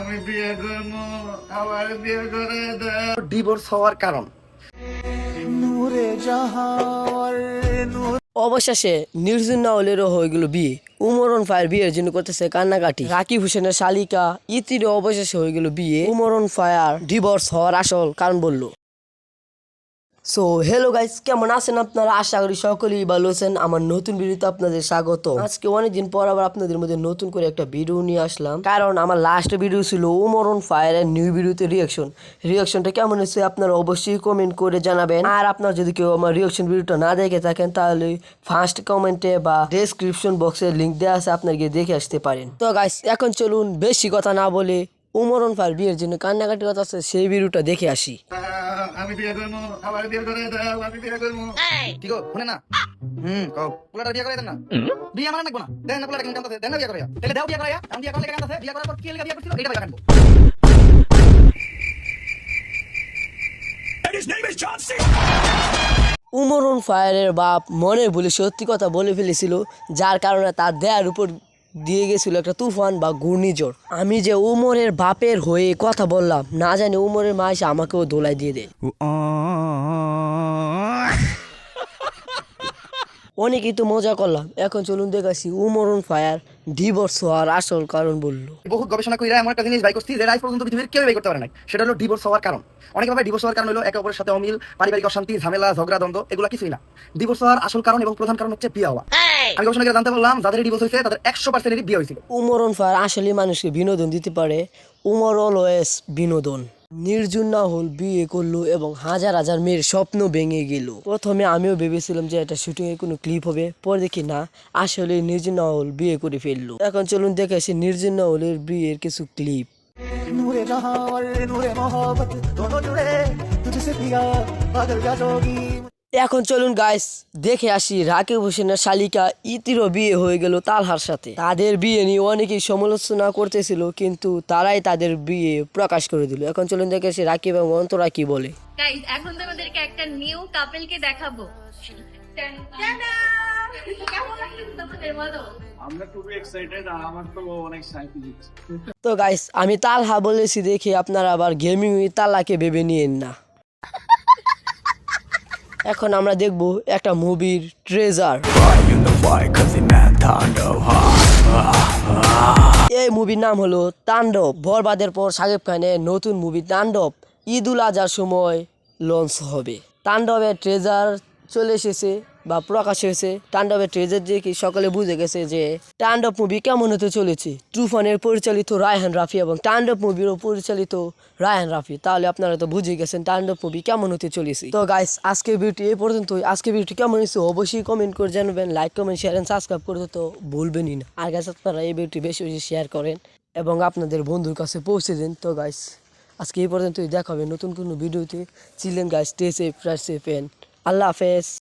আমি বিয়ে করবো, আমার বিয়ে করে দাও। ডিভোর্স হওয়ার কারণ অবশেষে নির্জন নাওলেরও হয়ে গেল বিয়ে। উমরন ফায়ার বিয়ের জন্য করতেছে কান্নাকাটি। রাকিব হোসেনের শালিকা ইতিরও অবশেষে হয়ে গেল বিয়ে। উমরন ফায়ার ডিভোর্স হওয়ার আসল কারণ বলল। সো হ্যালো গাইস, কেমন আছেন আপনারা? আশা করি সকলেই ভালো আছেন। আমার নতুন ভিডিওতে আপনাদের স্বাগত। আজকে অনেকদিন পর আবার আপনাদের মধ্যে নতুন করে একটা ভিডিও নিয়ে আসলাম, কারণ আমার লাস্ট ভিডিও ছিল উমরন ফায়ারের নিউ ভিডিওতে রিয়াকশনটা কেমন হয়েছে আপনারা অবশ্যই কমেন্ট করে জানাবেন। আর আপনারা যদি কেউ আমার রিয়াকশন ভিডিওটা না দেখে থাকেন তাহলে ফার্স্ট কমেন্টে বা ডেসক্রিপশন বক্সে লিঙ্ক দেওয়া আছে, আপনারা গিয়ে দেখে আসতে পারেন। তো গাইস, এখন চলুন বেশি কথা না বলে উমরন ফায়ার বিয়ের জন্য কান্নাকাটি কথা আছে সেই ভিডিওটা দেখে আসি। আমি বিয়ে করবো, আমার বিয়ে করে দাও। আমি বিয়ে করবো। কি গো শুনে না কও পোলাটা বিয়ে করে দেন না বিয়ে আমার নাকবো না দেন না পোলাটা কেন কাঁদতেছে দেন না বিয়ে করে তাহলে দাও বিয়ে করে আমি বিয়ে করলে কাঁদতেছে বিয়ে করার পর কি লাগা বিয়ে করছিল এটা বাইরে কাঁদবো উমরন ফায়ারের বাপ মনে বলে সত্যি কথা বলে ফেলেছিল, যার কারণে তার দেয়ার উপর দিয়ে গেছিল একটা তুফান বা ঘূর্ণিঝড়। আমি যে উমরের বাপের হয়ে কথা বললাম, না জানি উমরের মা এসে আমাকেও দোলাই দিয়ে দেয়। অনেকেই তো মজা করলাম, এখন চলুন দেখাচ্ছি উমরন ফায়ার ডিভোর্স হওয়ার আসল কারণ বললো। বহু গবেষণা কইরা এমন একটা জিনিস বাই করছি যেটা আজ পর্যন্ত পৃথিবীর কেউ বাই করতে পারে না, সেটা হলো ডিভোর্স হওয়ার কারণ। অনেকে ভাবে ডিভোর্স হওয়ার কারণ হলো একে অপরের সাথে অমিল, পারিবারিক অশান্তি, ঝামেলা, ঝগড়া, দ্বন্দ্ব, এগুলো কিছুই না। ডিভোর্স হওয়ার আসল কারণ এবং প্রধান কারণ হচ্ছে বিয়ে হওয়া। আমি গবেষণা করে জানতে পারলাম যাদের ডিভোর্স হয়েছে তাদের 100%-এরই বিয়ে হয়েছিল। উমরন ফায়ার আসলে মানুষকে বিনোদন দিতে পারে। উমর অলওয়েজ বিনোদন। নির্জন নাহল বিয়ে করলো এবং হাজার হাজার মেয়ের স্বপ্ন ভেঙে গেল। প্রথমে আমিও ভেবেছিলাম যে এটা শুটিং এর কোনো ক্লিপ হবে, পরে দেখি না, আসলে নির্জন নাহল বিয়ে করে ফেললো। এখন চলুন দেখে আসি নির্জন নাহলের বিয়ের কিছু ক্লিপ। नूरे जहां और नूरे मोहब्बत दोनों जुड़े तुझसे पिया पागल क्या जोगी। এখন চলুন গাইস দেখে আসি রাকিব হোসেনের শালিকা ইতিরও বিয়ে হয়ে গেল তালহার সাথে। তাদের বিয়ে নিয়ে অনেকেই সমালোচনা করতেছিল, কিন্তু তারাই তাদের বিয়ে প্রকাশ করে দিল। এখন চলুন দেখে আসি রাকিব এবং অন্তরা কি বলে। গাইস, এখন তোমাদেরকে একটা নিউ কাপলকে দেখাবো। টাটা! কেমন লাগছে তোমাদের বলো? আমরা খুবই এক্সাইটেড আর আমার তো অনেক শান্তি দিচ্ছে। তো গাইস, আমি তালহা বলেছি দেখে আপনারা আবার গেমিং তালাকে ভেবে নিয়েন না। এখন আমরা দেখব একটা মুভির ট্রেজার। এই মুভির নাম হলো তাণ্ডব। বরবাদের পর শাকিব খানের নতুন মুভি তাণ্ডব ঈদুল আজহার সময় লঞ্চ হবে। তাণ্ডবের ট্রেজার চলে এসেছে বা প্রকাশ হয়েছে। তাণ্ডবের ট্রেজার দেখে সকলে বুঝে গেছে যে তাণ্ডব মুভি কেমন হতে চলেছে। তুফানের পরিচালিত রায়হান রাফি এবং তাণ্ডব মুভিরও পরিচালিত রায়হান রাফি। তাহলে আপনারা তো বুঝে গেছেন তাণ্ডব মুভি কেমন হতে চলেছে। তো গাইস, আজকের ভিডিওটি এই পর্যন্তই। আজকের ভিডিওটি কেমন হয়েছে অবশ্যই কমেন্ট করে জানাবেন। Like, comment, share and subscribe করতে তো ভুলবেনই না। আর গাইস, আপনারা এই ভিডিওটি বেশি বেশি শেয়ার করেন এবং আপনাদের বন্ধুর কাছে পৌঁছে দেন। তো গাইস, আজকে এই পর্যন্তই। দেখা হবে নতুন কোনো ভিডিওতে। ছিলেন গাইস, স্টে সেফ, আল্লাহ হাফেজ।